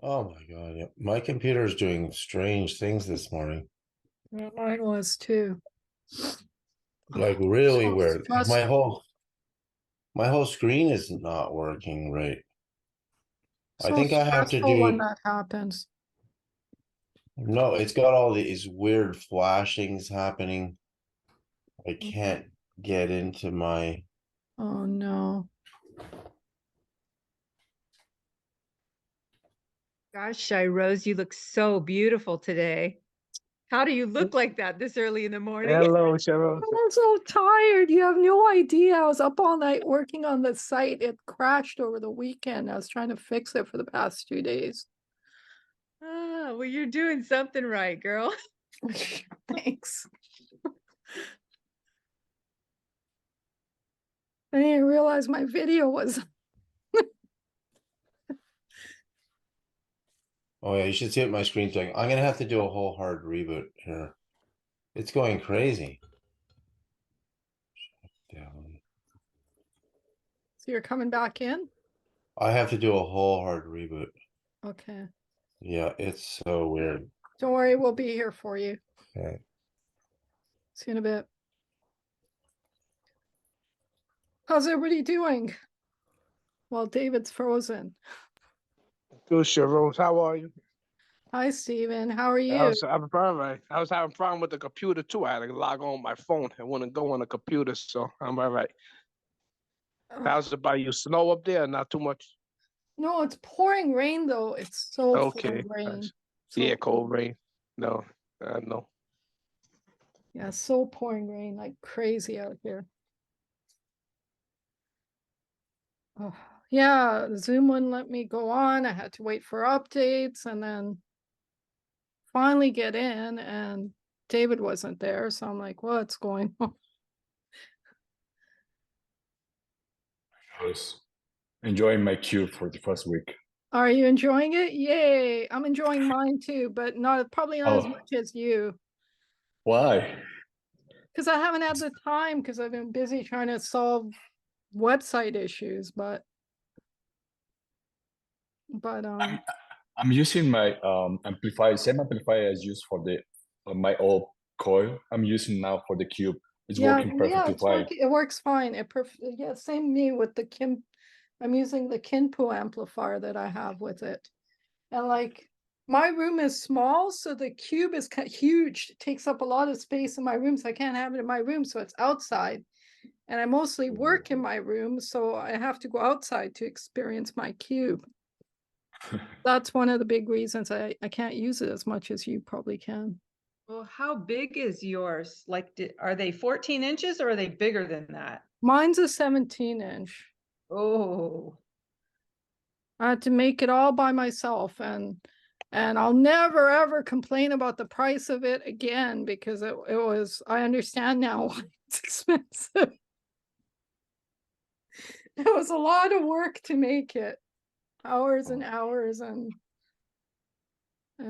Oh my God. Yeah. My computer is doing strange things this morning. Yeah, mine was too. Like really So weird. stressful. My whole screen is not working right. I So think I have to stressful when do that happens. no, it's got all these weird flashings happening. I can't get into my Oh no. Gosh, Rose, you look so beautiful today. How do you look like that this early in the morning? Hello, Cheryl. I'm so tired. You have no idea. I was up all night working on the site. It crashed over the weekend. I was trying to fix it for the past 2 days. Oh, well, you're doing something right, girl. Thanks. I didn't realize my video was. Oh yeah, you should see what my screen's doing. I'm gonna have to do a whole hard reboot here. It's going crazy. Down. So you're coming back in? I have to do a whole hard reboot. Okay. Yeah, it's so weird. Don't worry, we'll be here for you. Okay. See you in a bit. How's everybody doing? Well, David's frozen. Good, Cheryl. How are you? Hi, Steven. How are you? I'm all right. I was having a problem with the computer too. I had to log on my phone. It wouldn't go on the computer, so I'm all right. How's it by you? Snow up there? Not too much? No, it's pouring rain though. It's so full Okay. of rain. Yeah, cold rain. No, no. Yeah, so pouring rain like crazy out here. Oh, yeah, Zoom wouldn't let me go on. I had to wait for updates and then finally get in, and David wasn't there. So I'm like, what's going on? I was enjoying my cube for the first week. Are you enjoying it? Yay. I'm enjoying mine too, but probably not as Oh. much as you. Why? Because I haven't had the time because I've been busy trying to solve website issues, but I'm using my amplifier, same amplifier as used for the my old coil. I'm using now for the cube. It's working perfectly fine. It works fine. Yeah, same me with the Kim. I'm using the Kinpo amplifier that I have with it. And like my room is small, so the cube is huge. It takes up a lot of space in my room, so I can't have it in my room, so it's outside. And I mostly work in my room, so I have to go outside to experience my cube. That's one of the big reasons I can't use it as much as you probably can. Well, how big is yours? Like, are they 14 inches or are they bigger than that? Mine's a 17-inch. Oh. I had to make it all by myself, and I'll never ever complain about the price of it again because it was, I understand now why it's expensive. It was a lot of work to make it. Hours and hours and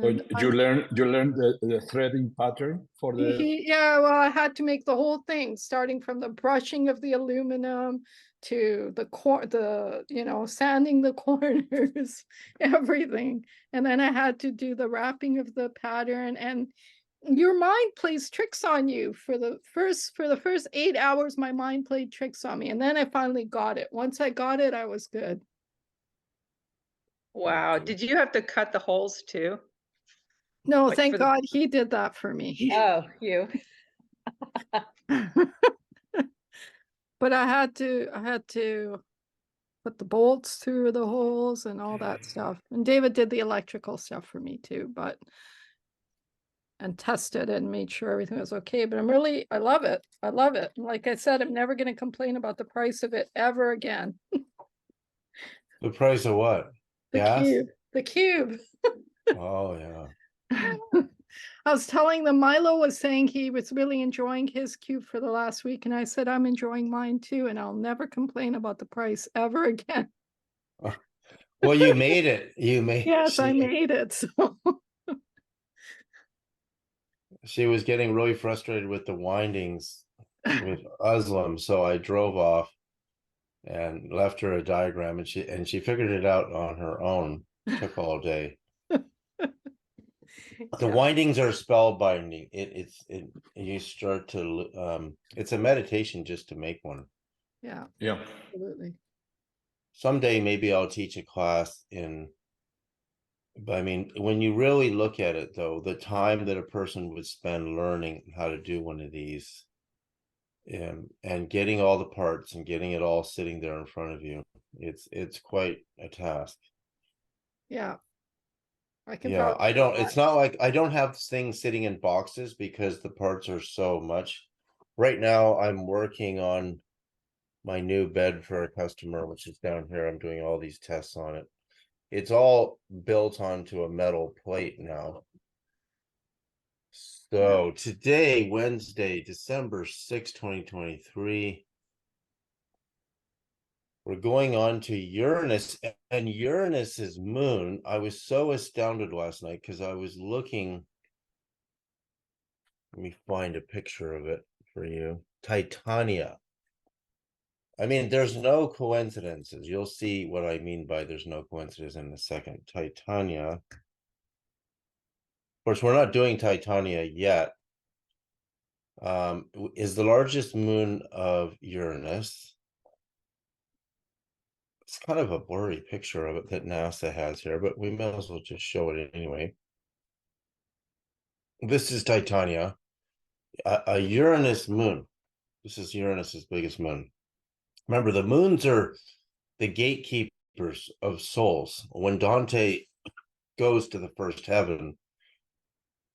So you learn the threading pattern for the yeah, well, I had to make the whole thing, starting from the brushing of the aluminum to the sanding the corners, everything. And then I had to do the wrapping of the pattern, and your mind plays tricks on you for the first 8 hours. My mind played tricks on me, and then I finally got it. Once I got it, I was good. Wow. Did you have to cut the holes too? No, like thank God he did that for me. Oh, you. But I had to put the bolts through the holes and all that stuff. And David did the electrical stuff for me too, and tested it and made sure everything was okay. But I love it. I love it. Like I said, I'm never going to complain about the price of it ever again. The price of what? The cube. Oh yeah. I was telling them Milo was saying he was really enjoying his cube for the last week, and I said I'm enjoying mine too, and I'll never complain about the price ever again. Well, you made it. Yes, I made it. So she was getting really frustrated with the windings with Uslam, so I drove off and left her a diagram, and she figured it out on her own. It took all day. The Yeah. windings are spellbinding. You start to it's a meditation just to make one. Yeah, Yeah. absolutely. Someday maybe I'll teach a class but I mean, when you really look at it though, the time that a person would spend learning how to do one of these and getting all the parts and getting it all sitting there in front of you, it's quite a task. Yeah. I can Yeah, probably do it's that. not like I don't have things sitting in boxes because the parts are so much. Right now I'm working on my new bed for a customer, which is down here. I'm doing all these tests on it. It's all built onto a metal plate now. So today, Wednesday, December 6th, 2023, we're going on to Uranus, and Uranus's moon. I was so astounded last night because I was looking. Let me find a picture of it for you. Titania. I mean, there's no coincidences. You'll see what I mean by there's no coincidence in a second. Titania. Of course, we're not doing Titania yet. Is the largest moon of Uranus. It's kind of a blurry picture of it that NASA has here, but we might as well just show it anyway. This is Titania, a Uranus moon. This is Uranus's biggest moon. Remember, the moons are the gatekeepers of souls. When Dante goes to the first heaven,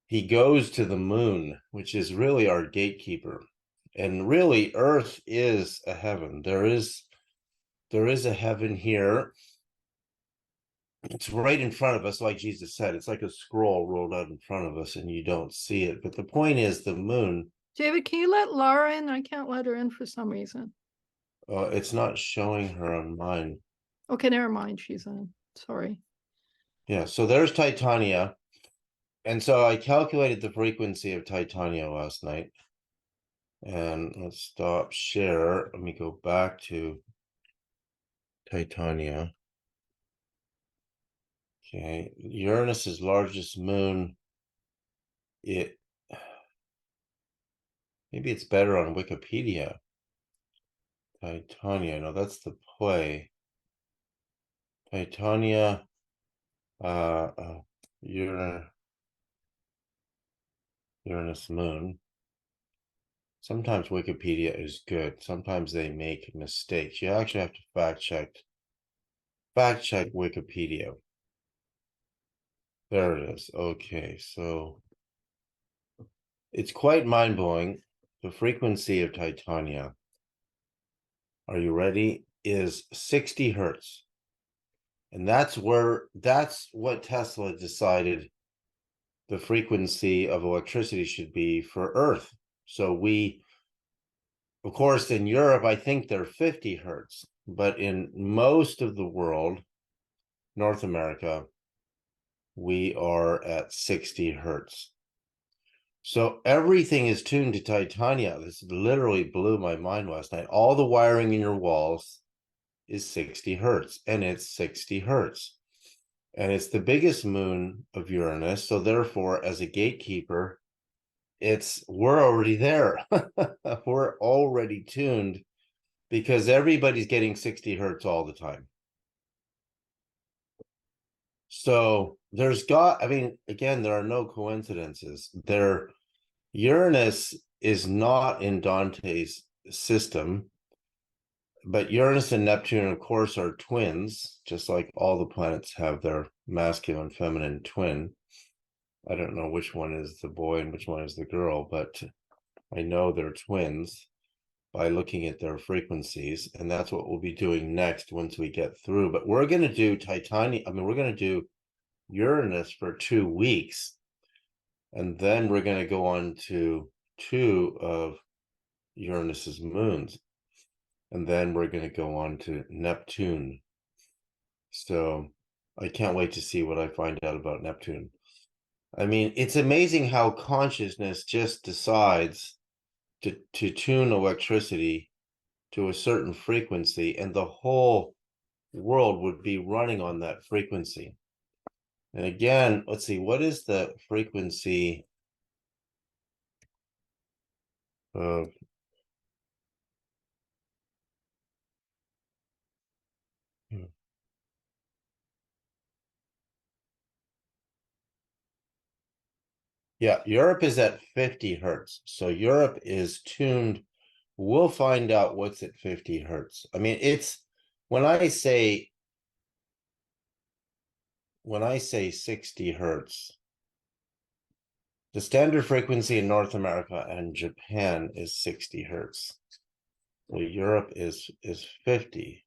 he goes to the moon, which is really our gatekeeper. And really, Earth is a heaven. There is a heaven here. It's right in front of us, like Jesus said. It's like a scroll rolled out in front of us, and you don't see it. But the point is, the moon. David, can you let Laura in? I can't let her in for some reason. It's not showing her on mine. Okay, never mind. She's in. Sorry. Yeah, so there's Titania. And so I calculated the frequency of Titania last night. And let's stop share. Let me go back to Titania. Okay, Uranus's largest moon. Maybe it's better on Wikipedia. Titania, no, that's the play. Titania, Uranus moon. Sometimes Wikipedia is good. Sometimes they make mistakes. You actually have to fact check Wikipedia. There it is. Okay, so it's quite mind-blowing. The frequency of Titania, are you ready, is 60 hertz. And that's what Tesla decided the frequency of electricity should be for Earth. So of course, in Europe, I think they're 50 hertz, but in most of the world, North America, we are at 60 hertz. So everything is tuned to Titania. This literally blew my mind last night. All the wiring in your walls is 60 hertz, and it's 60 hertz. And it's the biggest moon of Uranus. So therefore, as a gatekeeper, we're already there. We're already tuned because everybody's getting 60 hertz all the time. So again, there are no coincidences. Uranus is not in Dante's system, but Uranus and Neptune, of course, are twins, just like all the planets have their masculine, feminine twin. I don't know which one is the boy and which one is the girl, but I know they're twins by looking at their frequencies, and that's what we'll be doing next once we get through. But we're going to do we're going to do Uranus for 2 weeks, and then we're going to go on to 2 of Uranus's moons, and then we're going to go on to Neptune. So I can't wait to see what I find out about Neptune. I mean, it's amazing how consciousness just decides to tune electricity to a certain frequency, and the whole world would be running on that frequency. And again, let's see, what is the frequency of yeah, Europe is at 50 hertz. So Europe is tuned. We'll find out what's at 50 hertz. I mean, it's when I say 60 hertz, the standard frequency in North America and Japan is 60 hertz. Well, Europe is 50.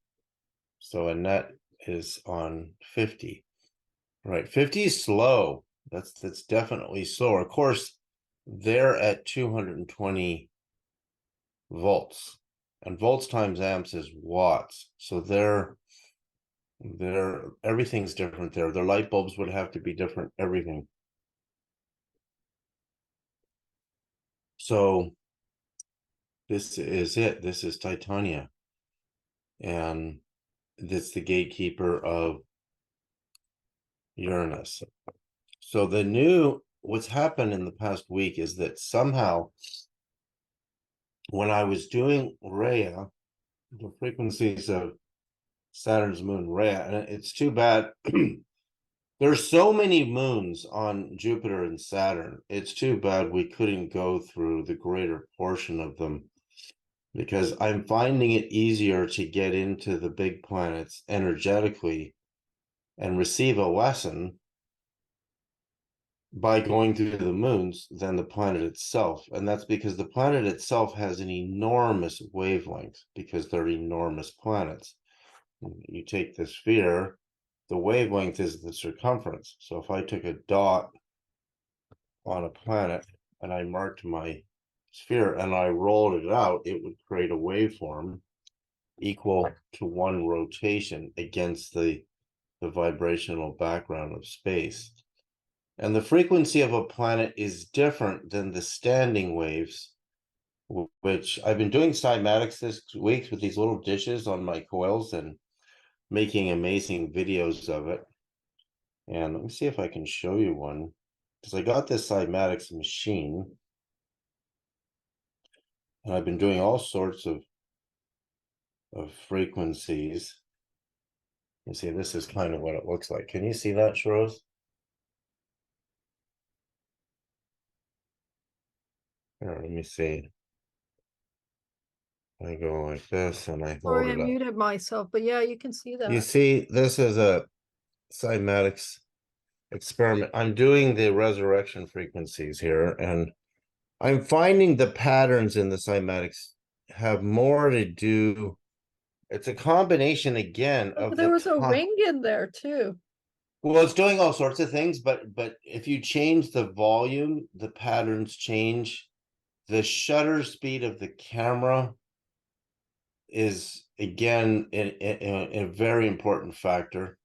So a net is on 50. Right. 50 is slow. That's definitely slower. Of course, they're at 220 volts. And volts times amps is watts. So they're everything's different there. Their light bulbs would have to be different, everything. So this is it. This is Titania. And it's the gatekeeper of Uranus. So what's happened in the past week is that somehow when I was doing Rhea, the frequencies of Saturn's moon Rhea, and it's too bad there's so many moons on Jupiter and Saturn. It's too bad we couldn't go through the greater portion of them, because I'm finding it easier to get into the big planets energetically and receive a lesson by going through the moons than the planet itself. And that's because the planet itself has an enormous wavelength, because they're enormous planets. You take the sphere, the wavelength is the circumference. So if I took a dot on a planet and I marked my sphere and I rolled it out, it would create a waveform equal to one rotation against the vibrational background of space. And the frequency of a planet is different than the standing waves, which I've been doing cymatics this week with these little dishes on my coils and making amazing videos of it. And let me see if I can show you one, because I got this cymatics machine and I've been doing all sorts of frequencies. You see, this is kind of what it looks like. Can you see that, Shros? Here, let me see. I go like this and I hold Sorry, I it up. muted myself, but yeah, you can see that. You see, this is a cymatics experiment. I'm doing the resurrection frequencies here, and I'm finding the patterns in the cymatics have more to do. It's a combination again Oh, of there the was a time. ring in there too. Well, it's doing all sorts of things, but if you change the volume, the patterns change. The shutter speed of the camera is again a very important factor.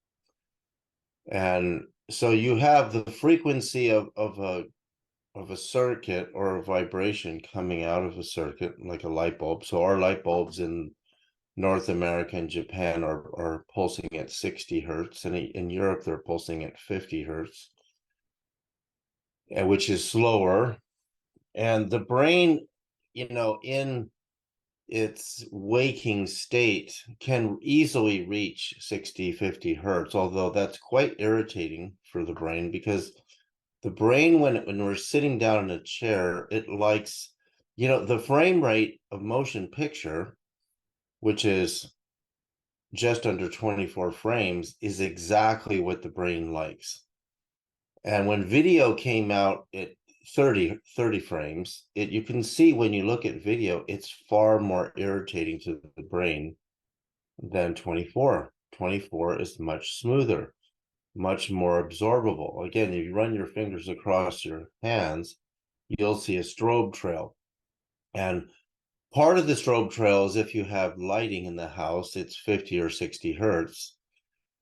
And so you have the frequency of a circuit or a vibration coming out of a circuit, like a light bulb. So our light bulbs in North America and Japan are pulsing at 60 hertz, and in Europe they're pulsing at 50 hertz, which is slower. And the brain, in its waking state can easily reach 60, 50 hertz, although that's quite irritating for the brain, because the brain, when we're sitting down in a chair, it likes, the frame rate of motion picture, which is just under 24 frames, is exactly what the brain likes. And when video came out at 30 frames, you can see when you look at video, it's far more irritating to the brain than 24. 24 is much smoother, much more absorbable. Again, if you run your fingers across your hands, you'll see a strobe trail. And part of the strobe trail is if you have lighting in the house, it's 50 or 60 hertz.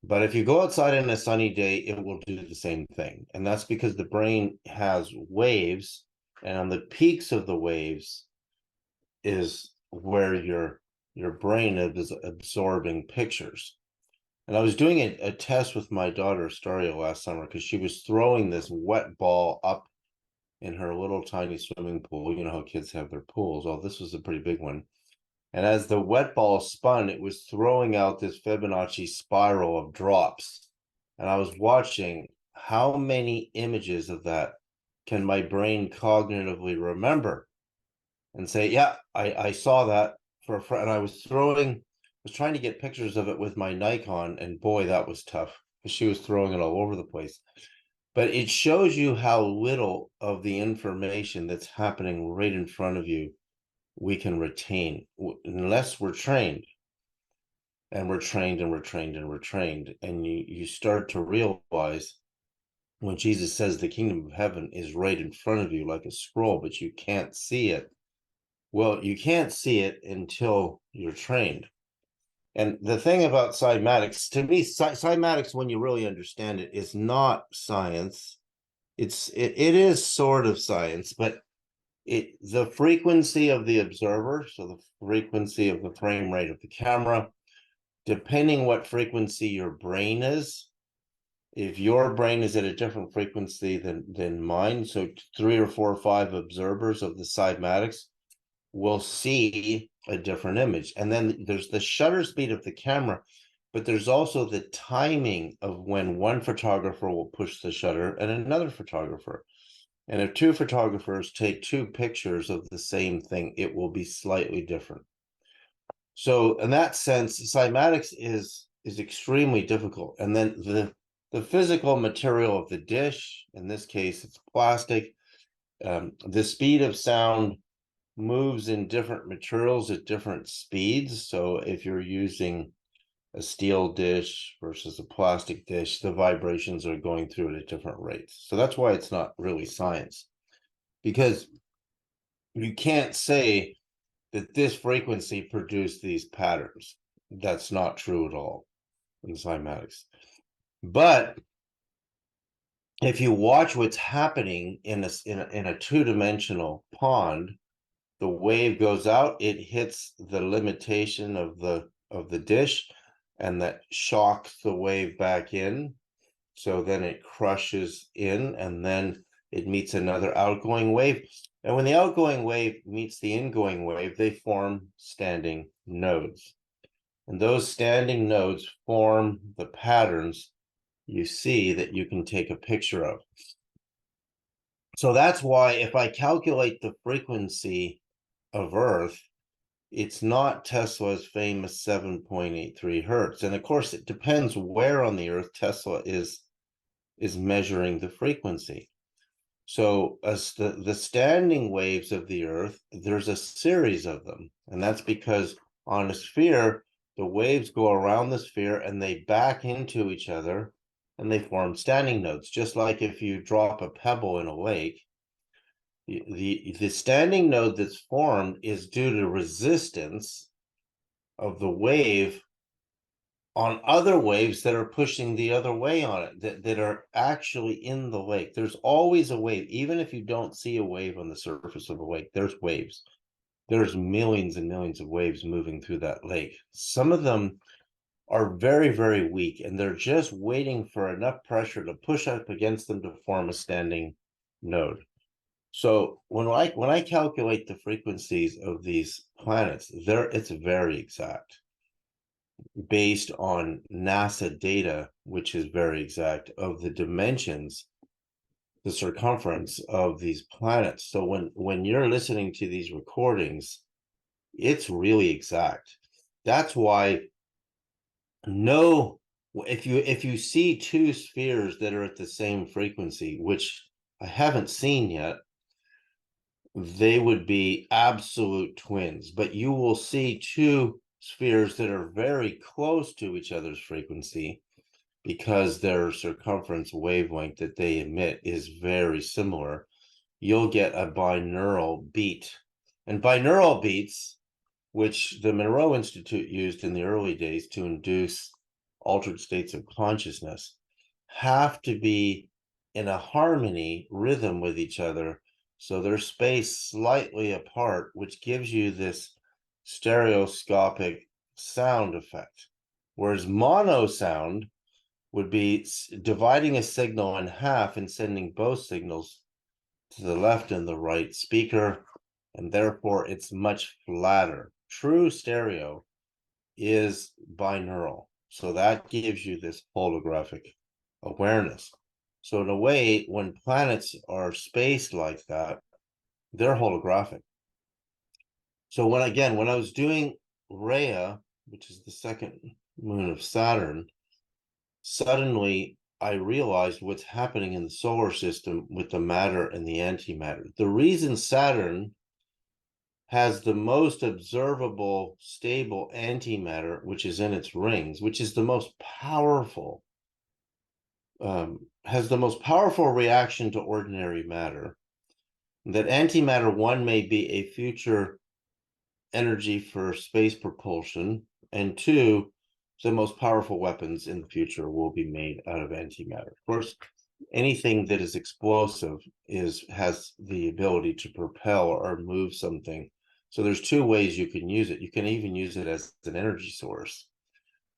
But if you go outside on a sunny day, it will do the same thing. And that's because the brain has waves, and on the peaks of the waves is where your brain is absorbing pictures. And I was doing a test with my daughter, Staria, last summer, because she was throwing this wet ball up in her little tiny swimming pool. You know how kids have their pools. Oh, this was a pretty big one. And as the wet ball spun, it was throwing out this Fibonacci spiral of drops. And I was watching how many images of that can my brain cognitively remember and say, yeah, I saw that for a friend. And I was trying to get pictures of it with my Nikon, and boy, that was tough because she was throwing it all over the place. But it shows you how little of the information that's happening right in front of you we can retain unless we're trained. And we're trained and we're trained and we're trained. And you start to realize when Jesus says the kingdom of heaven is right in front of you like a scroll, but you can't see it. Well, you can't see it until you're trained. And the thing about cymatics, to me, cymatics, when you really understand it, is not science. It is sort of science, but the frequency of the observer, so the frequency of the frame rate of the camera, depending what frequency your brain is, if your brain is at a different frequency than mine, so 3 or 4 or 5 observers of the cymatics will see a different image. And then there's the shutter speed of the camera, but there's also the timing of when one photographer will push the shutter and another photographer. And if 2 photographers take 2 pictures of the same thing, it will be slightly different. So in that sense, cymatics is extremely difficult. And then the physical material of the dish, in this case, it's plastic. The speed of sound moves in different materials at different speeds. So if you're using a steel dish versus a plastic dish, the vibrations are going through it at different rates. So that's why it's not really science, because you can't say that this frequency produced these patterns. That's not true at all in cymatics. But if you watch what's happening in a two-dimensional pond, the wave goes out, it hits the limitation of the dish, and that shocks the wave back in. So then it crushes in, and then it meets another outgoing wave. And when the outgoing wave meets the ingoing wave, they form standing nodes. And those standing nodes form the patterns you see that you can take a picture of. So that's why if I calculate the frequency of Earth, it's not Tesla's famous 7.83 hertz. And of course, it depends where on the Earth Tesla is measuring the frequency. So as the standing waves of the Earth, there's a series of them. And that's because on a sphere, the waves go around the sphere and they back into each other and they form standing nodes. Just like if you drop a pebble in a lake, the standing node that's formed is due to resistance of the wave on other waves that are pushing the other way on it, that are actually in the lake. There's always a wave. Even if you don't see a wave on the surface of the lake, there's waves. There's millions and millions of waves moving through that lake. Some of them are very, very weak, and they're just waiting for enough pressure to push up against them to form a standing node. So when I calculate the frequencies of these planets, it's very exact, based on NASA data, which is very exact, of the dimensions, the circumference of these planets. So when you're listening to these recordings, it's really exact. That's why if you see 2 spheres that are at the same frequency, which I haven't seen yet, they would be absolute twins. But you will see 2 spheres that are very close to each other's frequency because their circumference wavelength that they emit is very similar. You'll get a binaural beat. And binaural beats, which the Monroe Institute used in the early days to induce altered states of consciousness, have to be in a harmony rhythm with each other. So they're spaced slightly apart, which gives you this stereoscopic sound effect. Whereas mono sound would be dividing a signal in half and sending both signals to the left and the right speaker, and therefore it's much flatter. True stereo is binaural, so that gives you this holographic awareness. So in a way, when planets are spaced like that, they're holographic. So when I was doing Rhea, which is the second moon of Saturn, suddenly I realized what's happening in the solar system with the matter and the antimatter. The reason Saturn has the most observable, stable antimatter, which is in its rings, which is the most powerful, has the most powerful reaction to ordinary matter. That antimatter, one, may be a future energy for space propulsion, and two, the most powerful weapons in the future will be made out of antimatter. Of course, anything that is explosive has the ability to propel or move something. So there's two ways you can use it. You can even use it as an energy source,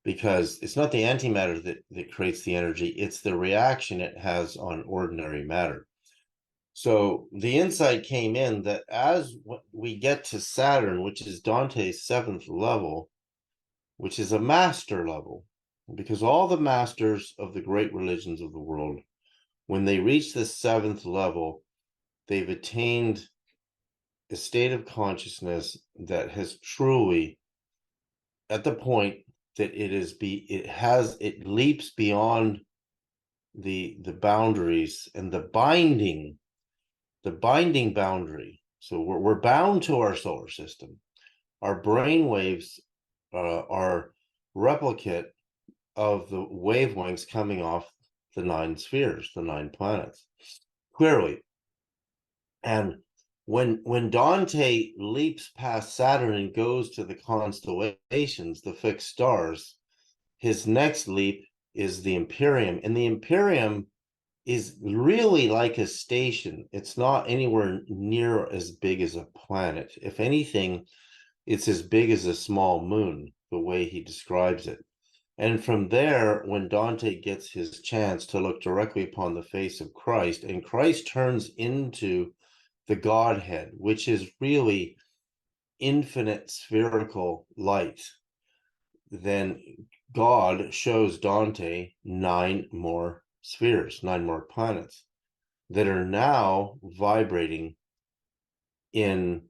because it's not the antimatter that creates the energy, it's the reaction it has on ordinary matter. So the insight came in that as we get to Saturn, which is Dante's 7th level, which is a master level, because all the masters of the great religions of the world, when they reach the 7th level, they've attained a state of consciousness that has truly, at the point that it leaps beyond the boundaries and the binding boundary. So we're bound to our solar system. Our brain waves are replicate of the wavelengths coming off the 9 spheres, the 9 planets, clearly. And when Dante leaps past Saturn and goes to the constellations, the fixed stars, his next leap is the Imperium. And the Imperium is really like a station. It's not anywhere near as big as a planet. If anything, it's as big as a small moon, the way he describes it. And from there, when Dante gets his chance to look directly upon the face of Christ, and Christ turns into the Godhead, which is really infinite spherical light, then God shows Dante 9 more spheres, 9 more planets that are now vibrating in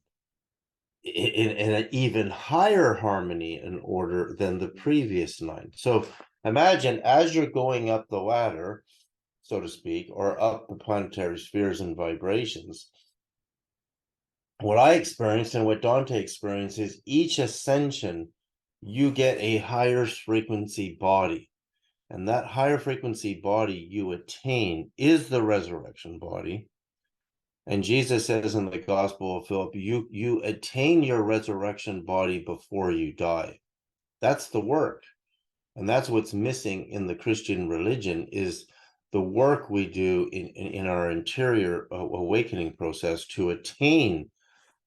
an even higher harmony and order than the previous 9. So imagine as you're going up the ladder, so to speak, or up the planetary spheres and vibrations, what I experienced and what Dante experienced is each ascension, you get a higher frequency body. And that higher frequency body you attain is the resurrection body. And Jesus says in the Gospel of Philip, you attain your resurrection body before you die. That's the work. And that's what's missing in the Christian religion, is the work we do in our interior awakening process to attain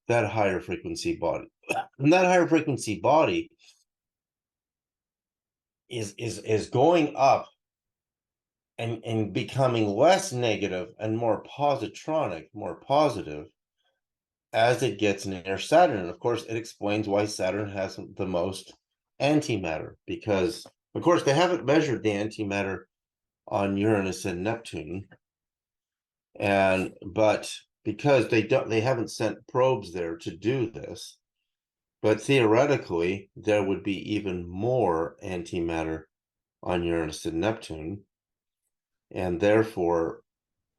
that higher frequency body. And that higher frequency body is going up and becoming less negative and more positronic, more positive as it gets near Saturn. And of course, it explains why Saturn has the most antimatter, because of course they haven't measured the antimatter on Uranus and Neptune, but because they haven't sent probes there to do this, but theoretically there would be even more antimatter on Uranus and Neptune. And therefore,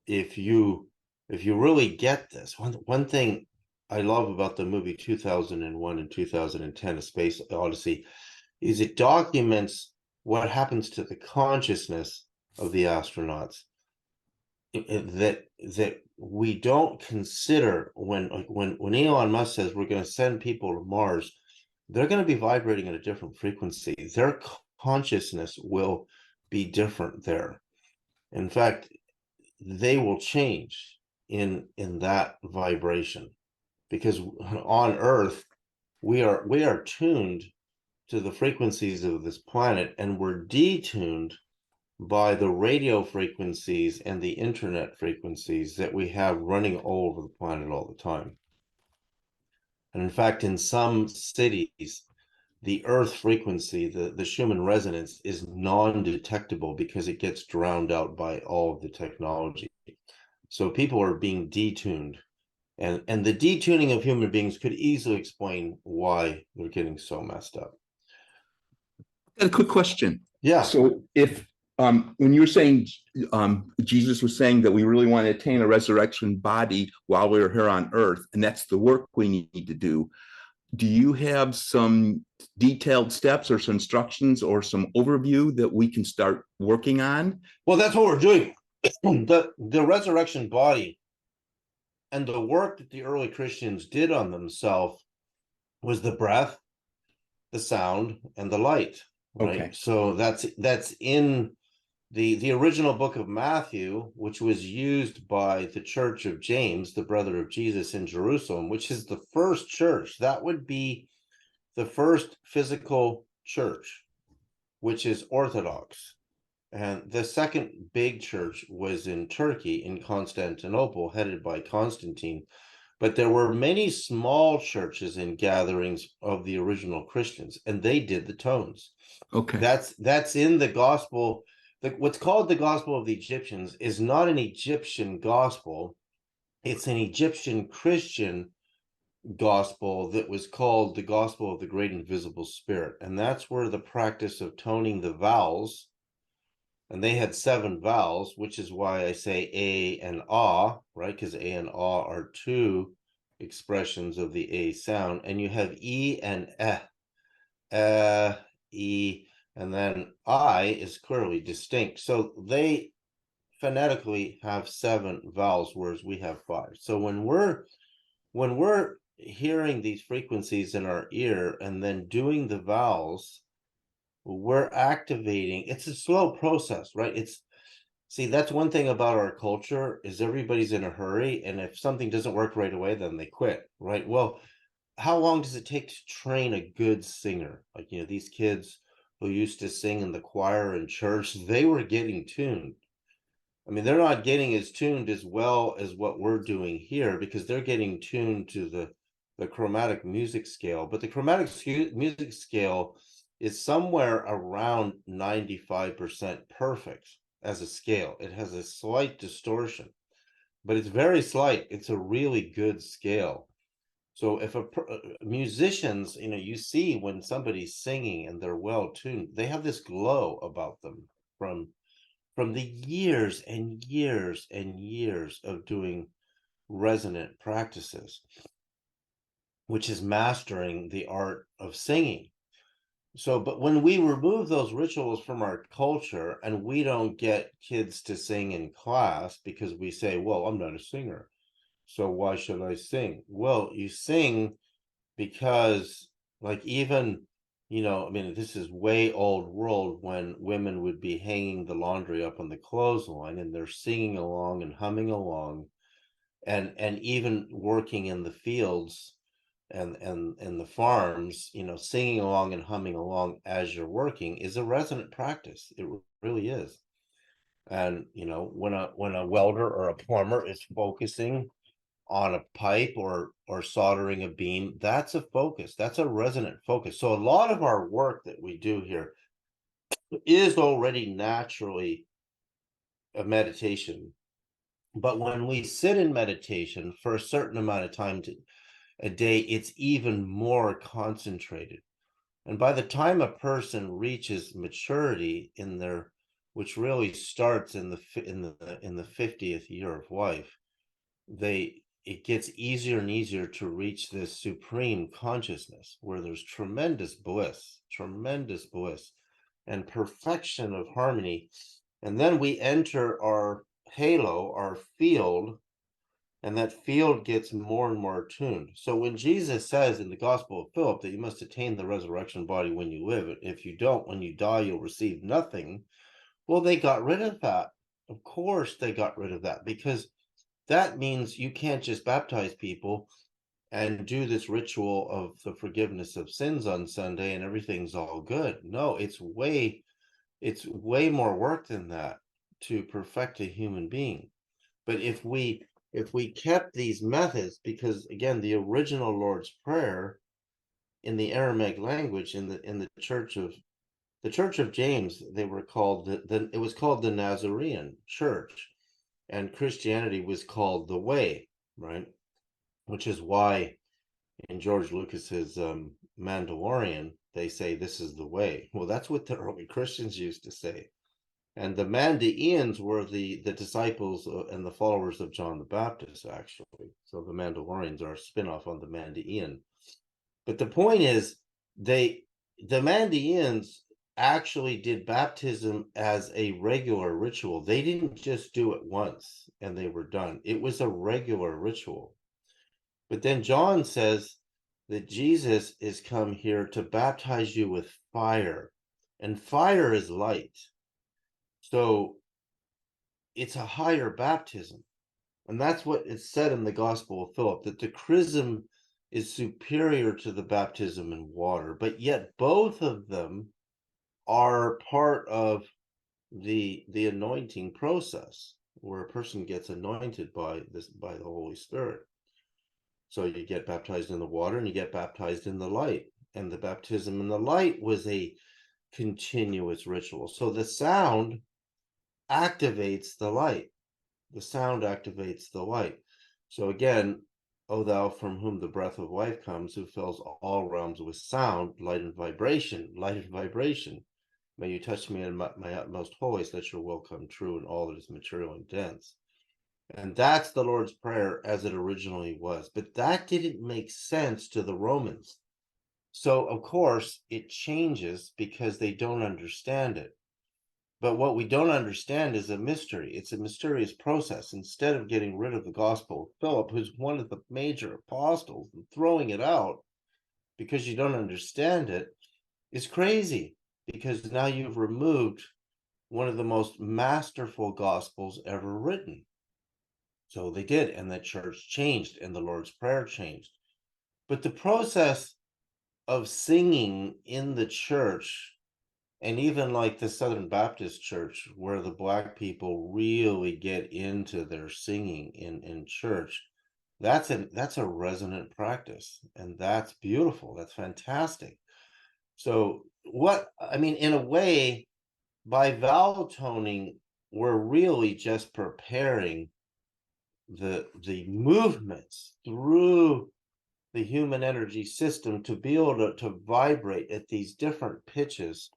if you really get this, one thing I love about the movie 2001 and 2010 A Space Odyssey is it documents what happens to the consciousness of the astronauts that we don't consider. When Elon Musk says we're going to send people to Mars, they're going to be vibrating at a different frequency. Their consciousness will be different there. In fact, they will change in that vibration, because on Earth we are tuned to the frequencies of this planet, and we're detuned by the radio frequencies and the internet frequencies that we have running all over the planet all the time. And in fact, in some cities, the Earth frequency, the Schumann resonance, is non-detectable because it gets drowned out by all of the technology. So people are being detuned. And the detuning of human beings could easily explain why they're getting so messed up. I got a quick question. Yeah. So if when you were saying Jesus was saying that we really want to attain a resurrection body while we're here on Earth, and that's the work we need to do you have some detailed steps or some instructions or some overview that we can start working on? Well, that's what we're doing. The resurrection body and the work that the early Christians did on themselves was the breath, the sound, and the light. Right. Okay. So that's in the original book of Matthew, which was used by the Church of James, the brother of Jesus in Jerusalem, which is the first church. That would be the first physical church, which is Orthodox. And the second big church was in Turkey, in Constantinople, headed by Constantine. But there were many small churches and gatherings of the original Christians, and they did the tones. Okay. That's in the gospel. What's called the Gospel of the Egyptians is not an Egyptian gospel. It's an Egyptian Christian gospel that was called the Gospel of the Great Invisible Spirit. And that's where the practice of toning the vowels, and they had 7 vowels, which is why I say A and Ah, right? Because A and Ah are 2 expressions of the A sound. And you have E and E, and then I is clearly distinct. So they phonetically have 7 vowels, whereas we have 5. So when we're hearing these frequencies in our ear and then doing the vowels, we're activating. It's a slow process, right? See, that's one thing about our culture is everybody's in a hurry, and if something doesn't work right away, then they quit, right? Well, how long does it take to train a good singer? Like, these kids who used to sing in the choir in church, they were getting tuned. I mean, they're not getting as tuned as well as what we're doing here, because they're getting tuned to the chromatic music scale. But the chromatic music scale is somewhere around 95% perfect as a scale. It has a slight distortion, but it's very slight. It's a really good scale. So if musicians, you see when somebody's singing and they're well tuned, they have this glow about them from the years and years and years of doing resonant practices, which is mastering the art of singing. So, but when we remove those rituals from our culture and we don't get kids to sing in class because we say, well, I'm not a singer, so why should I sing? Well, you sing because, like, even, I mean, this is way old world when women would be hanging the laundry up on the clothesline and they're singing along and humming along, and even working in the fields and the farms, singing along and humming along as you're working is a resonant practice. It really is. And when a welder or a plumber is focusing on a pipe or soldering a beam, that's a focus. That's a resonant focus. So a lot of our work that we do here is already naturally a meditation. But when we sit in meditation for a certain amount of time a day, it's even more concentrated. And by the time a person reaches maturity which really starts in the 50th year of life, it gets easier and easier to reach this supreme consciousness where there's tremendous bliss and perfection of harmony. And then we enter our halo, our field, and that field gets more and more tuned. So when Jesus says in the Gospel of Philip that you must attain the resurrection body when you live, if you don't, when you die, you'll receive nothing. Well, they got rid of that. Of course they got rid of that, because that means you can't just baptize people and do this ritual of the forgiveness of sins on Sunday and everything's all good. No, it's way more work than that to perfect a human being. But if we kept these methods, because again, the original Lord's Prayer in the Aramaic language, in the Church of James, they were called it was called the Nazarene Church, and Christianity was called the Way, right? Which is why in George Lucas's Mandalorian, they say this is the way. Well, that's what the early Christians used to say. And the Mandaeans were the disciples and the followers of John the Baptist, actually. So the Mandalorians are a spin-off on the Mandaean. But the point is, the Mandaeans actually did baptism as a regular ritual. They didn't just do it once and they were done. It was a regular ritual. But then John says that Jesus is come here to baptize you with fire, and fire is light. So it's a higher baptism. And that's what is said in the Gospel of Philip, that the chrism is superior to the baptism in water, but yet both of them are part of the anointing process, where a person gets anointed by the Holy Spirit. So you get baptized in the water and you get baptized in the light. And the baptism in the light was a continuous ritual. So the sound activates the light. The sound activates the light. So again, O thou from whom the breath of life comes, who fills all realms with sound, light and vibration, light and vibration. May you touch me in my utmost holies, let your will come true in all that is material and dense. And that's the Lord's Prayer as it originally was. But that didn't make sense to the Romans. So, of course, it changes because they don't understand it. But what we don't understand is a mystery. It's a mysterious process. Instead of getting rid of the Gospel of Philip, who's one of the major apostles, and throwing it out because you don't understand it, is crazy. Because now you've removed one of the most masterful Gospels ever written. So they did, and the church changed, and the Lord's Prayer changed. But the process of singing in the church, and even like the Southern Baptist Church, where the Black people really get into their singing in church, that's a resonant practice, and that's beautiful. That's fantastic. So in a way, by vowel toning, we're really just preparing the movements through the human energy system to be able to vibrate at these different pitches,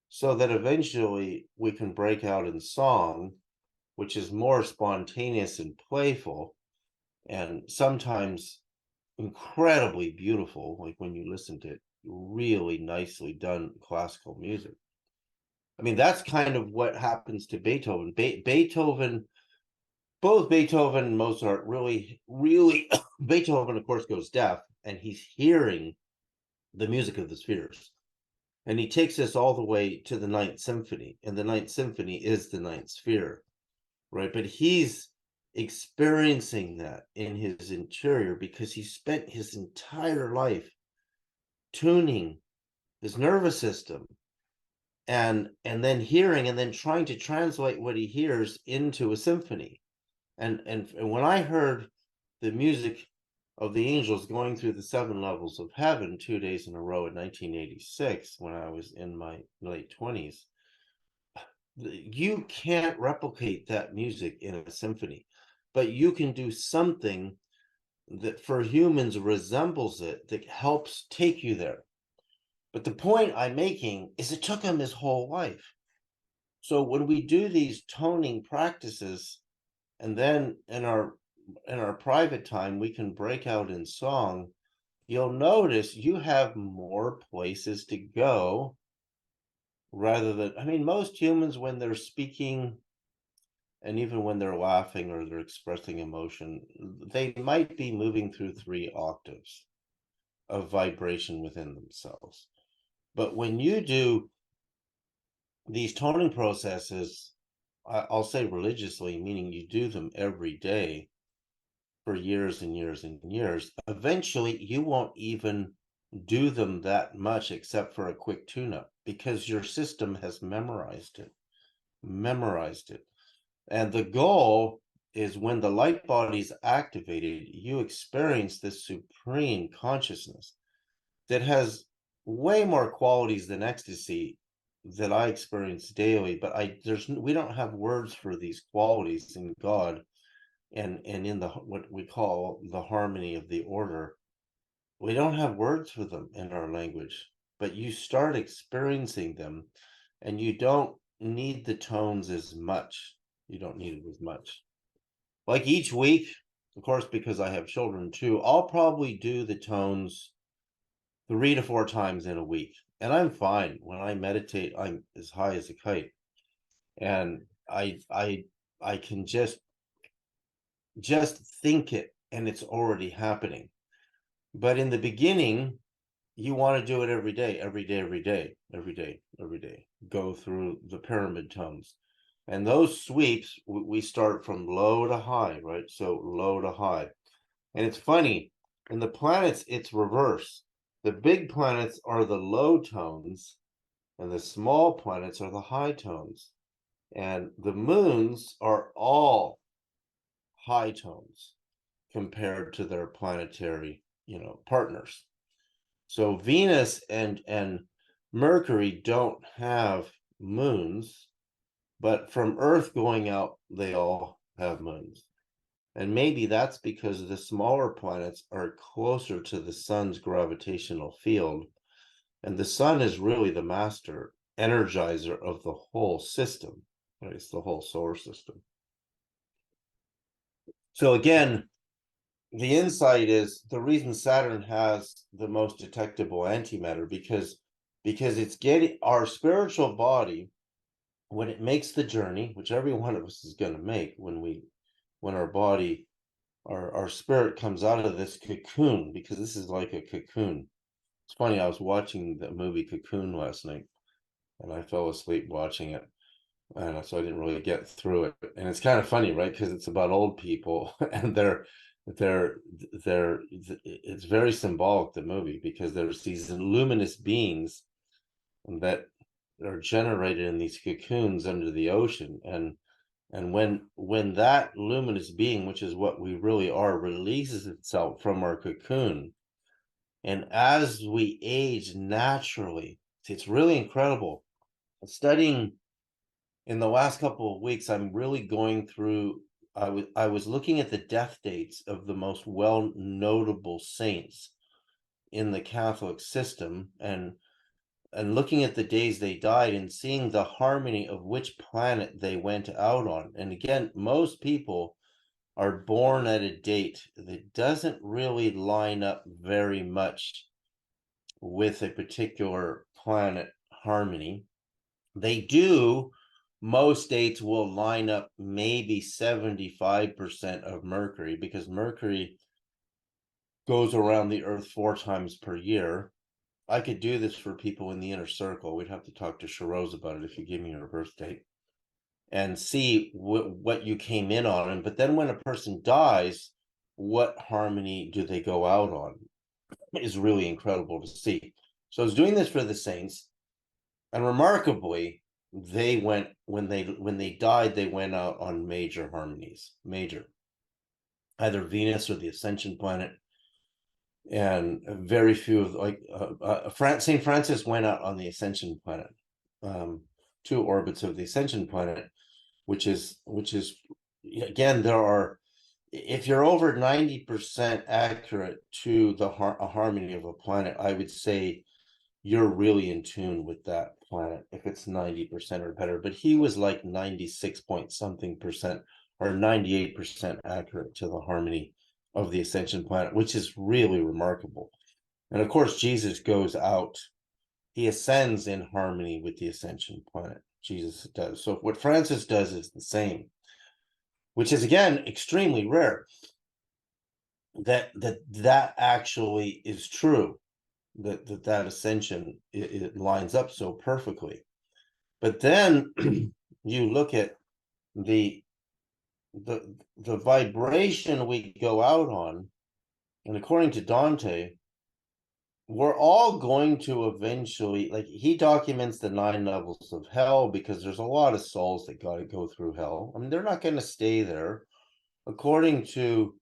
so that eventually we can break out in song, which is more spontaneous and playful, and sometimes incredibly beautiful, like when you listen to really nicely done classical music. I mean, that's kind of what happens to Beethoven. Both Beethoven and Mozart really Beethoven, of course, goes deaf, and he's hearing the music of the spheres. And he takes us all the way to the Ninth Symphony, and the Ninth Symphony is the ninth sphere, right? But he's experiencing that in his interior because he spent his entire life tuning his nervous system and then hearing and then trying to translate what he hears into a symphony. And when I heard the music of the angels going through the 7 levels of heaven 2 days in a row in 1986, when I was in my late 20s, you can't replicate that music in a symphony, but you can do something that for humans resembles it, that helps take you there. But the point I'm making is it took him his whole life. So when we do these toning practices, and then in our private time, we can break out in song, you'll notice you have more places to go rather than, most humans, when they're speaking and even when they're laughing or they're expressing emotion, they might be moving through 3 octaves of vibration within themselves. But when you do these toning processes, I'll say religiously, meaning you do them every day, for years and years and years. Eventually, you won't even do them that much except for a quick tune-up because your system has memorized it. And the goal is when the light body is activated, you experience this supreme consciousness that has way more qualities than ecstasy that I experience daily. But we don't have words for these qualities in God and in the what we call the harmony of the order. We don't have words for them in our language, but you start experiencing them, and you don't need the tones as much. You don't need it as much. Like each week, of course, because I have children too, I'll probably do the tones 3 to 4 times in a week. And I'm fine. When I meditate, I'm as high as a kite. And I can just think it, and it's already happening. But in the beginning, you want to do it every day. Go through the pyramid tones. And those sweeps, we start from low to high, right? So low to high. And it's funny, in the planets, it's reverse. The big planets are the low tones, and the small planets are the high tones. And the moons are all high tones compared to their planetary, partners. So Venus and Mercury don't have moons, but from Earth going out, they all have moons. And maybe that's because the smaller planets are closer to the sun's gravitational field. And the sun is really the master energizer of the whole system. Right? It's the whole solar system. So again, the insight is the reason Saturn has the most detectable antimatter because it's getting our spiritual body, when it makes the journey, which every one of us is going to make when our body, our spirit comes out of this cocoon, because this is like a cocoon. It's funny, I was watching the movie Cocoon last night, and I fell asleep watching it, and so I didn't really get through it. And it's kind of funny, right? Because it's about old people, and it's very symbolic, the movie, because there's these luminous beings that are generated in these cocoons under the ocean, and when that luminous being, which is what we really are, releases itself from our cocoon, and as we age naturally, it's really incredible. Studying in the last couple of weeks, I'm really going through, I was looking at the death dates of the most notable saints in the Catholic system, and looking at the days they died and seeing the harmony of which planet they went out on. And again, most people are born at a date that doesn't really line up very much with a particular planet harmony. They do. Most dates will line up maybe 75% of Mercury, because Mercury goes around the Earth 4 times per year. I could do this for people in the inner circle. We'd have to talk to Sharose about it if you give me your birth date and see what you came in on. But then when a person dies, what harmony do they go out on? Is really incredible to see. So I was doing this for the saints, and remarkably, they went, when they died, they went out on major harmonies, either Venus or the Ascension planet. And very few of St. Francis went out on the Ascension planet, 2 orbits of the Ascension planet, which is again, if you're over 90% accurate to the harmony of a planet, I would say you're really in tune with that planet if it's 90% or better. But he was like 96 point something percent or 98% accurate to the harmony of the Ascension planet, which is really remarkable. And of course, Jesus goes out, he ascends in harmony with the Ascension planet. Jesus does. So what Francis does is the same, which is again extremely rare. That actually is true. That ascension, it lines up so perfectly. But then you look at the the vibration we go out on, and according to Dante, we're all going to eventually, like, he documents the 9 levels of hell because there's a lot of souls that got to go through hell. I mean, they're not going to stay there. According to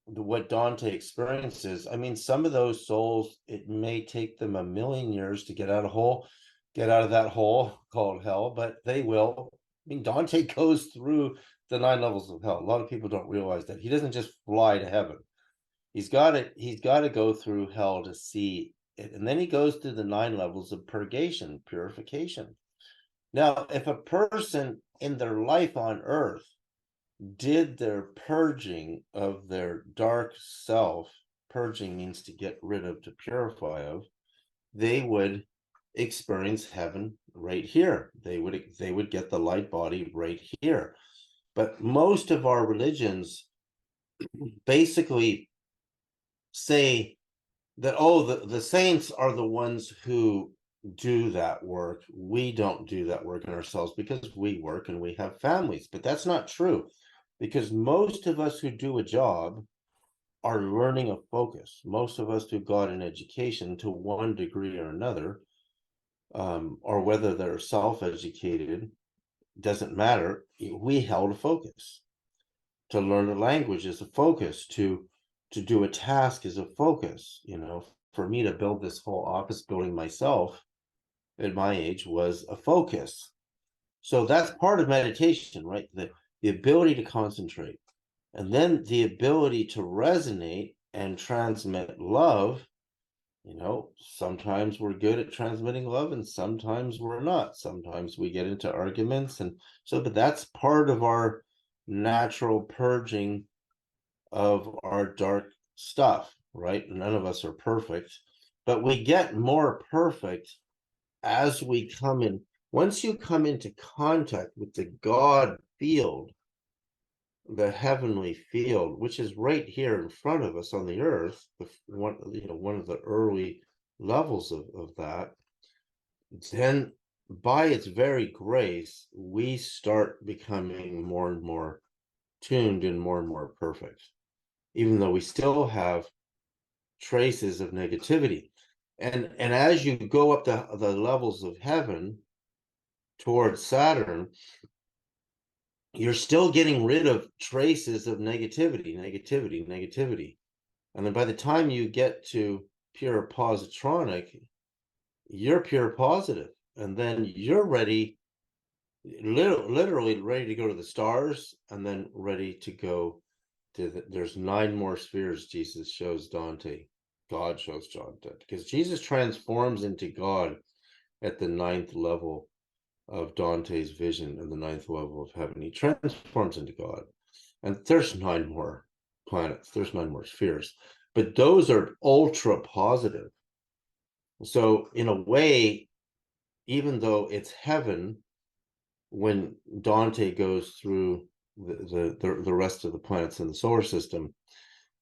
what Dante experiences, I mean, some of those souls, it may take them 1,000,000 years to get out of that hole called hell, but they will. I mean, Dante goes through the 9 levels of hell. A lot of people don't realize that. He doesn't just fly to heaven. He's got to go through hell to see it. And then he goes through the 9 levels of purgation, purification. Now, if a person in their life on earth did their purging of their dark self, purging means to get rid of, to purify of, they would experience heaven right here. They would get the light body right here. But most of our religions basically say that, oh, the saints are the ones who do that work. We don't do that work in ourselves because we work and we have families. But that's not true, because most of us who do a job are learning a focus. Most of us who got an education to one degree or another, or whether they're self-educated, doesn't matter. We held a focus. To learn a language is a focus. To do a task is a focus. You know, for me to build this whole office building myself at my age was a focus. So that's part of meditation, right? The ability to concentrate, and then the ability to resonate and transmit love. You know, sometimes we're good at transmitting love and sometimes we're not. Sometimes we get into arguments, and so, but that's part of our natural purging of our dark stuff, right? None of us are perfect, but we get more perfect as we come in. Once you come into contact with the God field, the heavenly field, which is right here in front of us on the earth, one of the early levels of that, then by its very grace, we start becoming more and more tuned and more perfect, even though we still have traces of negativity. And as you go up the levels of heaven towards Saturn, you're still getting rid of traces of negativity. And then by the time you get to pure positronic, you're pure positive. And then you're ready, literally ready to go to the stars, and then ready to go to there's 9 more spheres Jesus shows Dante. God shows Dante, because Jesus transforms into God at the 9th level of Dante's vision, and the 9th level of heaven. He transforms into God, and there's 9 more planets, there's 9 more spheres, but those are ultra positive. So in a way, even though it's heaven, when Dante goes through the rest of the planets in the solar system,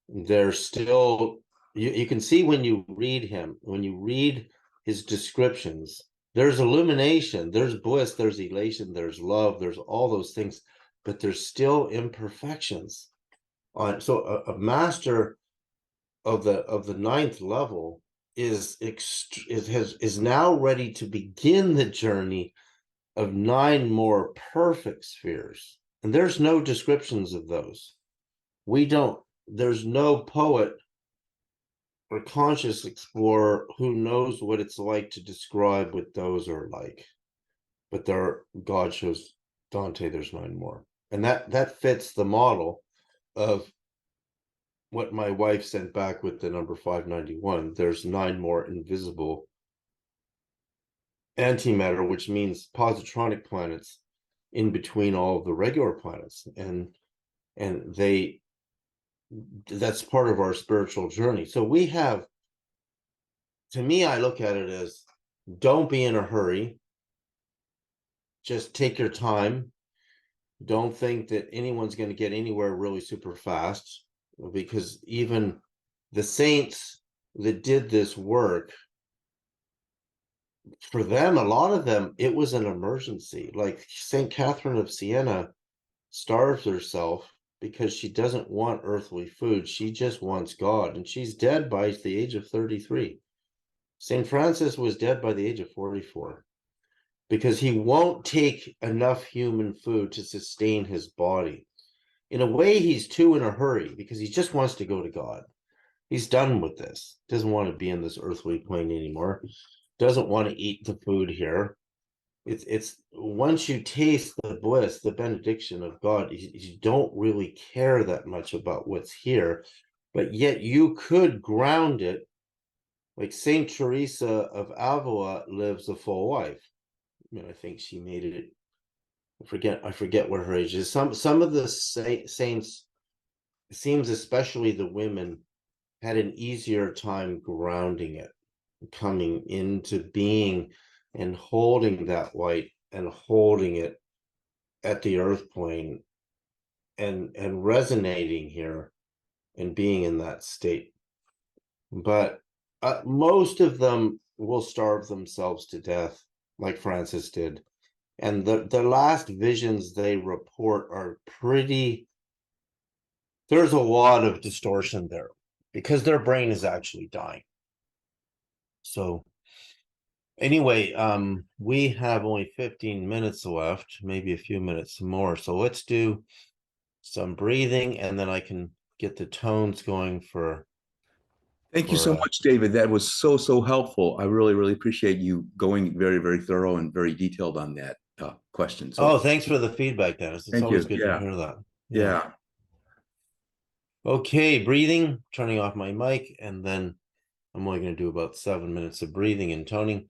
they're still, you can see when you read him, when you read his descriptions, there's illumination, there's bliss, there's elation, there's love, there's all those things, but there's still imperfections. So a master of the 9th level is now ready to begin the journey of 9 more perfect spheres. And there's no descriptions of those. There's no poet or conscious explorer who knows what it's like to describe what those are like. But God shows Dante there's 9 more. And that fits the model of what my wife sent back with the number 591. There's 9 more invisible antimatter, which means positronic planets in between all of the regular planets. And that's part of our spiritual journey. So we have, to me, I look at it as, don't be in a hurry. Just take your time. Don't think that anyone's going to get anywhere really super fast, because even the saints that did this work, for them, a lot of them, it was an emergency. Like St. Catherine of Siena starves herself because she doesn't want earthly food. She just wants God, and she's dead by the age of 33. St. Francis was dead by the age of 44 because he won't take enough human food to sustain his body. In a way, he's too in a hurry because he just wants to go to God. He's done with this. Doesn't want to be in this earthly plane anymore. Doesn't want to eat the food here. It's once you taste the bliss, the benediction of God, you don't really care that much about what's here, but yet you could ground it. Like Saint Teresa of Avila lives a full life. I mean, I think she made it. I forget what her age is. Some of the saints, it seems, especially the women, had an easier time grounding it, coming into being and holding that light and holding it at the earth plane and resonating here and being in that state. But most of them will starve themselves to death, like Francis did. And the last visions they report are pretty, there's a lot of distortion there because their brain is actually dying. So anyway, we have only 15 minutes left, maybe a few minutes more. So let's do some breathing and then I can get the tones going for. Thank you so much, David. That was so helpful. I really appreciate you going very thorough and very detailed on that question. So, thanks for the feedback, Dennis. It's always good to hear that. Yeah. Okay, breathing, turning off my mic, and then I'm only going to do about 7 minutes of breathing and toning.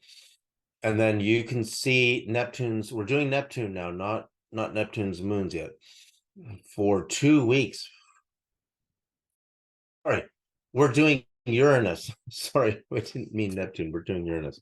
And then you can see Neptune's, we're doing Neptune now, not Neptune's moons yet, for 2 weeks. All right, we're doing Uranus. Sorry, I didn't mean Neptune. We're doing Uranus.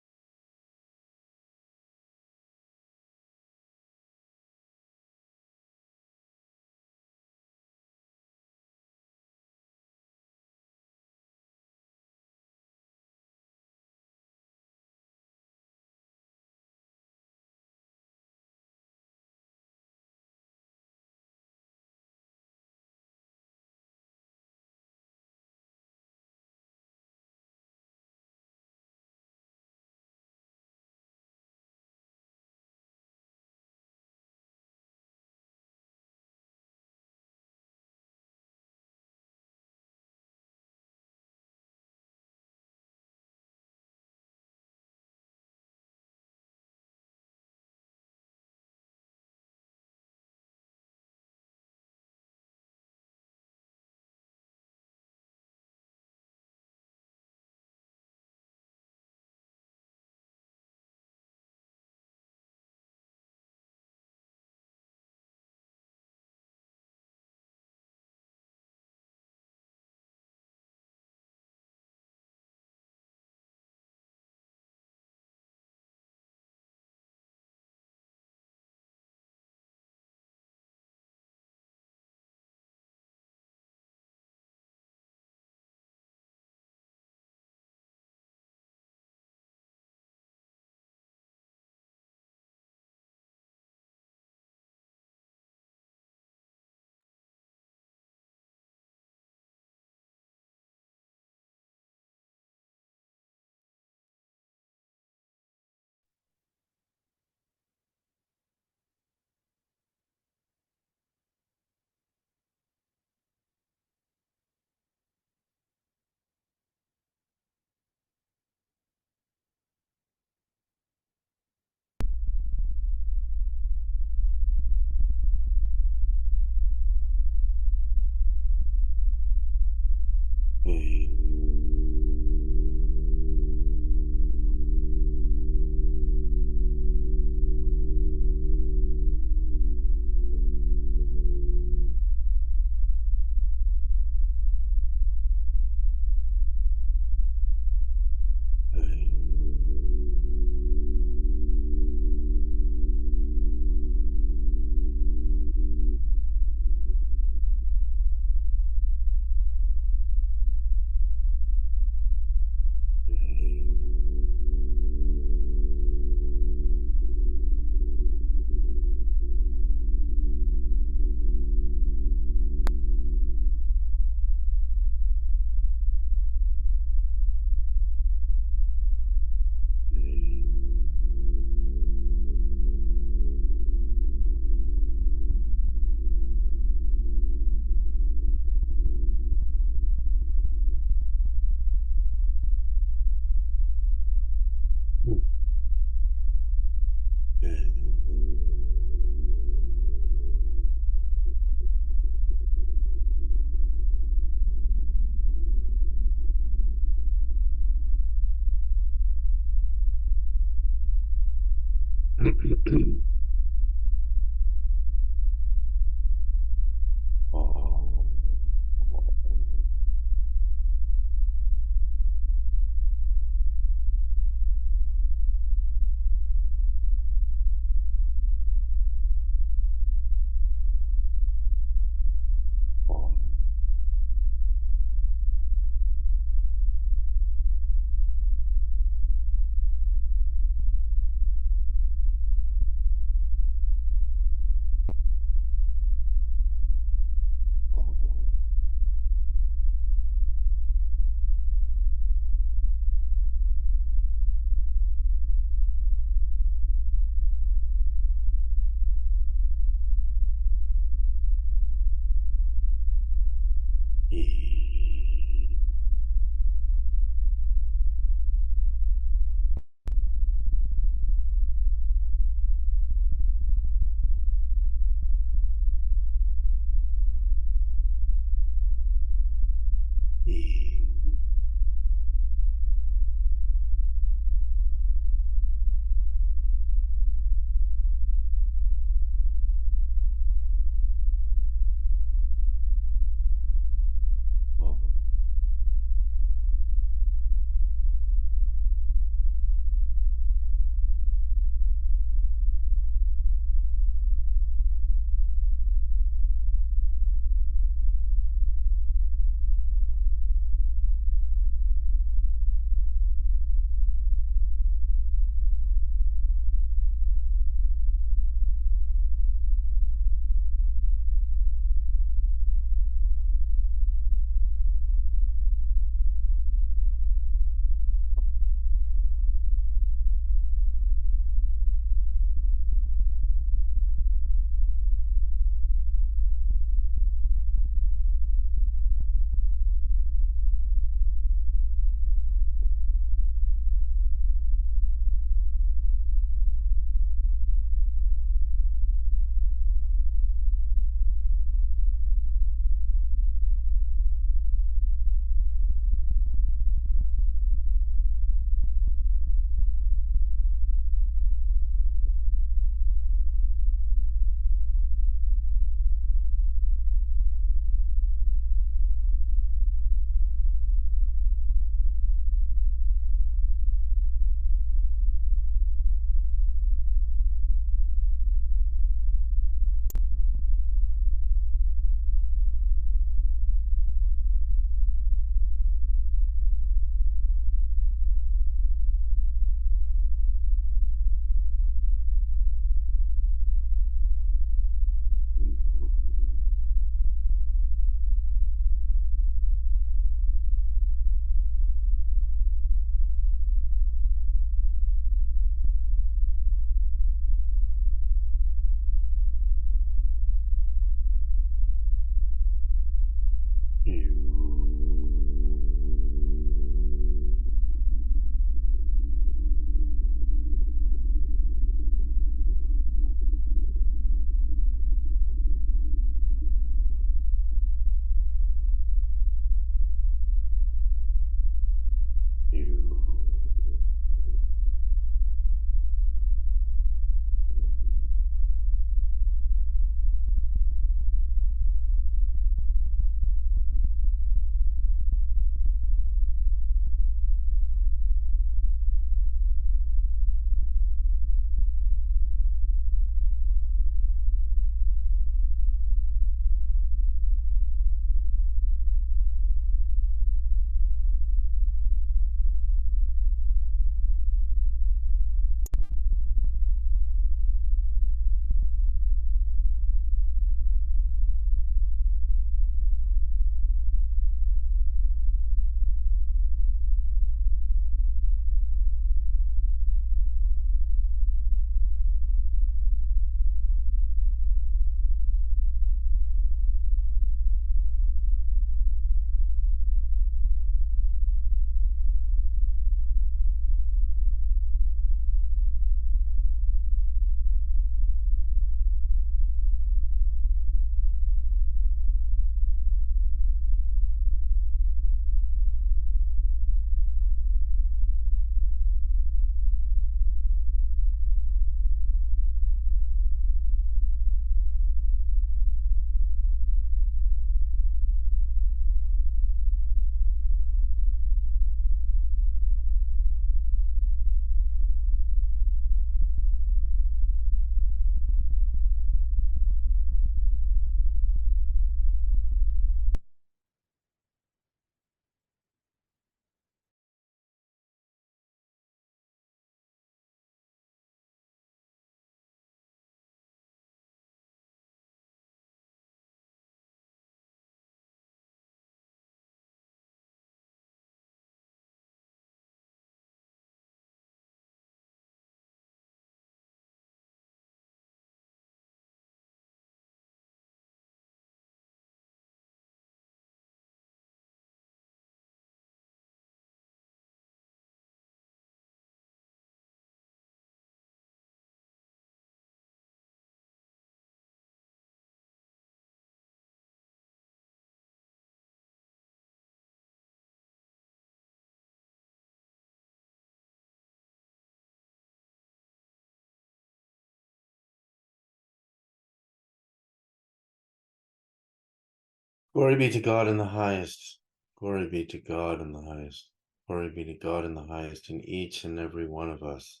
Glory be to God in the highest. Glory be to God in the highest. Glory be to God in the highest in each and every one of us.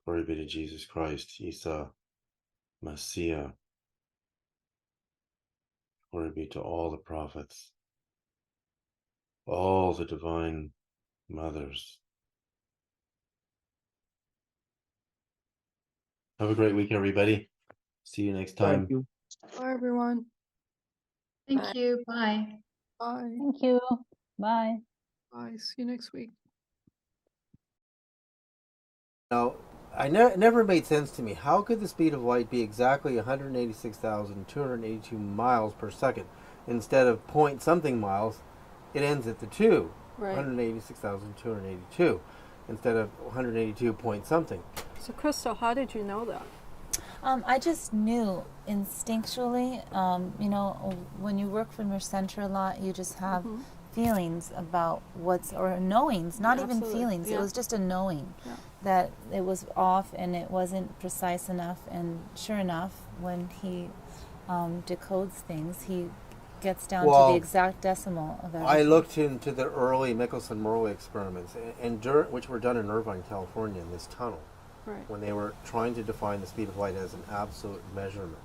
Glory be to Jesus Christ, Isa, Messiah. Glory be to all the prophets, all the divine mothers. Have a great week, everybody. See you next time. Thank you. Bye, everyone. Thank you. Bye. Bye. Thank you. Bye. Bye. See you next week. Now, it never made sense to me. How could the speed of light be exactly 186,282 miles per second? Instead of point something miles, it ends at the 2, Right. 186,282, instead of 182 point something. So, Crystal, how did you know that? I just knew instinctually, you know, when you work from your center a lot, you just have feelings about or knowings, not even Absolutely. feelings. Yeah. It was just a knowing Yeah. that it was off and it wasn't precise enough. And sure enough, when he decodes things, he gets down to Well, the exact decimal of everything. I looked into the early Michelson-Morley experiments, which were done in Irvine, California, in this tunnel, Right. when they were trying to define the speed of light as an absolute measurement.